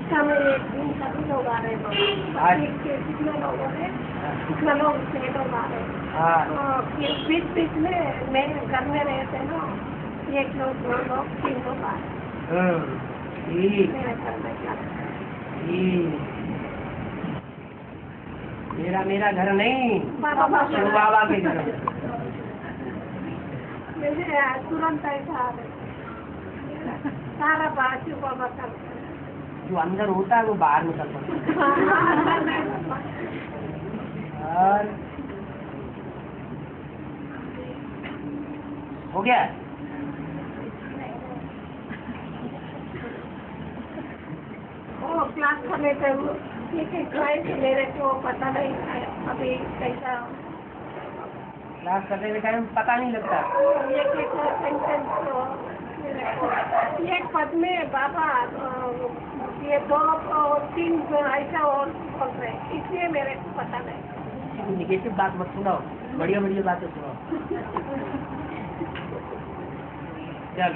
सभी लोग आ रहे हैं। कितने लोग आ रहे हैं? कितने लोग आ रहे हैं? बीच में मैं घर में रहते हैं ना, 1 लोग 2 लोग 3 लोग आ रहे हैं। मेरा मेरा घर नहीं, बाबा शिव बाबा के घर में। जैसे तुरंत ऐसा सारा बात शिव बाबा का जो अंदर होता है वो बाहर निकल पड़ता है। और हो गया। वो क्लास करने से लेकिन क्लाइंट मेरे को पता नहीं है अभी कैसा क्लास करने में टाइम पता नहीं लगता। एक सेंटेंस तो मेरे को एक पद में बाबा ये 2-3 ऐसा और बोल रहे हैं, इसलिए मेरे को पता नहीं। निगेटिव बात मत सुनाओ, बढ़िया बढ़िया बातें सुनाओ। चल